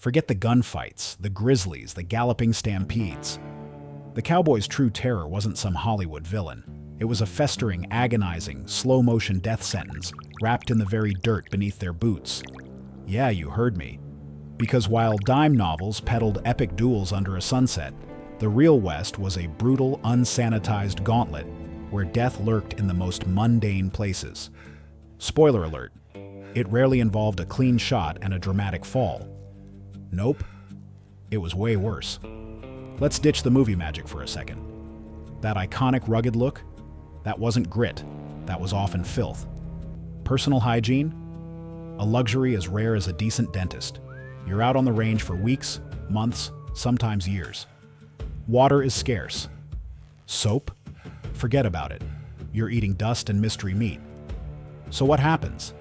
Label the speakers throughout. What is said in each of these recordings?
Speaker 1: Forget the gunfights, the grizzlies, the galloping stampedes. The Cowboys' true terror wasn't some Hollywood villain. It was a festering, agonizing, slow-motion death sentence wrapped in the very dirt beneath their boots. Yeah, you heard me. Because while dime novels peddled epic duels under a sunset, the real West was a brutal, unsanitized gauntlet where death lurked in the most mundane places. Spoiler alert, it rarely involved a clean shot and a dramatic fall. Nope, it was way worse. Let's ditch the movie magic for a second. That iconic rugged look, that wasn't grit, that was often filth. Personal hygiene, a luxury as rare as a decent dentist. You're out on the range for weeks, months, sometimes years. Water is scarce. Soap? Forget about it. You're eating dust and mystery meat. So what happens?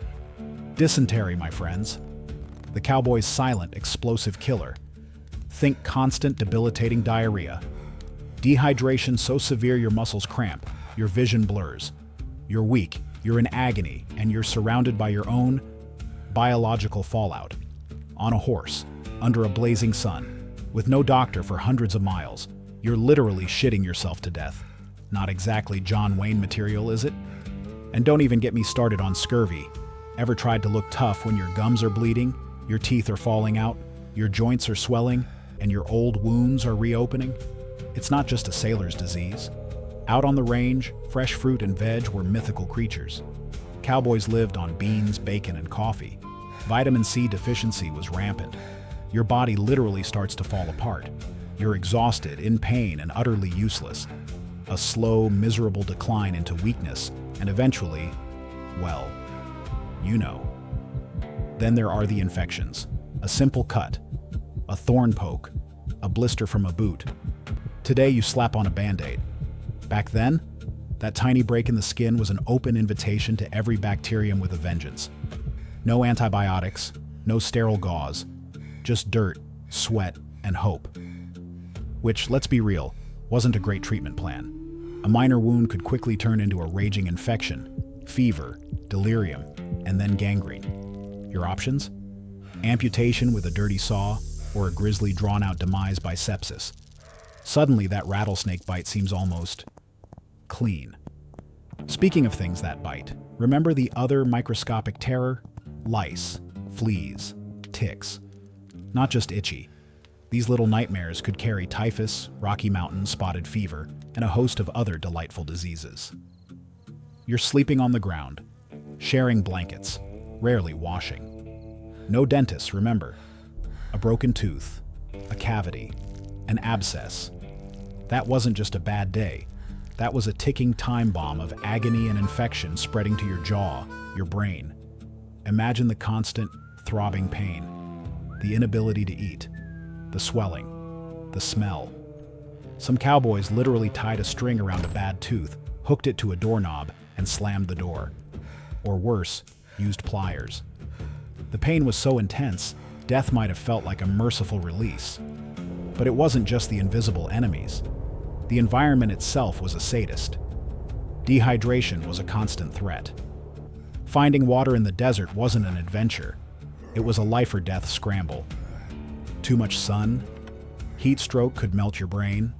Speaker 1: Dysentery, my friends. The Cowboys' silent, explosive killer. Think constant, debilitating diarrhea. Dehydration so severe your muscles cramp, your vision blurs. You're weak, you're in agony, and you're surrounded by your own biological fallout. On a horse, under a blazing sun, with no doctor for hundreds of miles, you're literally shitting yourself to death. Not exactly John Wayne material, is it? And don't even get me started on scurvy. Ever tried to look tough when your gums are bleeding, your teeth are falling out, your joints are swelling, and your old wounds are reopening? It's not just a sailor's disease. Out on the range, fresh fruit and veg were mythical creatures. Cowboys lived on beans, bacon, and coffee. Vitamin C deficiency was rampant. Your body literally starts to fall apart. You're exhausted, in pain, and utterly useless. A slow, miserable decline into weakness, and eventually, well, you know. Then there are the infections. A simple cut, a thorn poke, a blister from a boot. Today you slap on a Band-Aid. Back then, that tiny break in the skin was an open invitation to every bacterium with a vengeance. No antibiotics, no sterile gauze, just dirt, sweat, and hope. Which, let's be real, wasn't a great treatment plan. A minor wound could quickly turn into a raging infection, fever, delirium, and then gangrene. Your options? Amputation with a dirty saw, or a grisly drawn-out demise by sepsis. Suddenly, that rattlesnake bite seems almost clean. Speaking of things that bite, remember the other microscopic terror? Lice, fleas, ticks. Not just itchy. These little nightmares could carry typhus, Rocky Mountain spotted fever, and a host of other delightful diseases. You're sleeping on the ground, sharing blankets, rarely washing. No dentist, remember. A broken tooth, a cavity, an abscess. That wasn't just a bad day. That was a ticking time bomb of agony and infection spreading to your jaw, your brain. Imagine the constant, throbbing pain, the inability to eat, the swelling, the smell. Some cowboys literally tied a string around a bad tooth, hooked it to a doorknob, and slammed the door. Or worse, used pliers. The pain was so intense, death might have felt like a merciful release. But it wasn't just the invisible enemies. The environment itself was a sadist. Dehydration was a constant threat. Finding water in the desert wasn't an adventure. It was a life-or-death scramble. Too much sun? Heat stroke could melt your brain.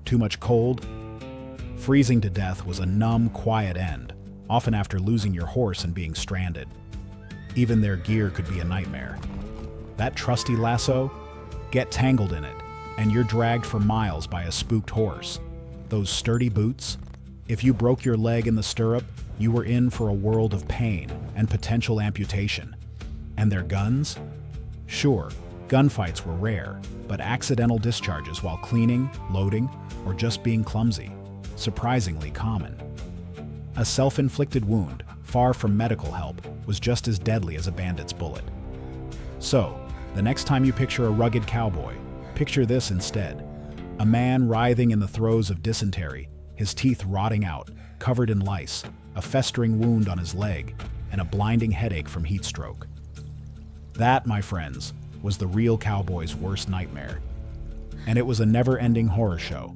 Speaker 1: Too much cold? Freezing to death was a numb, quiet end, often after losing your horse and being stranded. Even their gear could be a nightmare. That trusty lasso? Get tangled in it, and you're dragged for miles by a spooked horse. Those sturdy boots? If you broke your leg in the stirrup, you were in for a world of pain and potential amputation. And their guns? Sure, gunfights were rare, but accidental discharges while cleaning, loading, or just being clumsy, surprisingly common. A self-inflicted wound, far from medical help, was just as deadly as a bandit's bullet. So, the next time you picture a rugged cowboy, picture this instead. A man writhing in the throes of dysentery, his teeth rotting out, covered in lice, a festering wound on his leg, and a blinding headache from heat stroke. That, my friends, was the real cowboy's worst nightmare. And it was a never-ending horror show.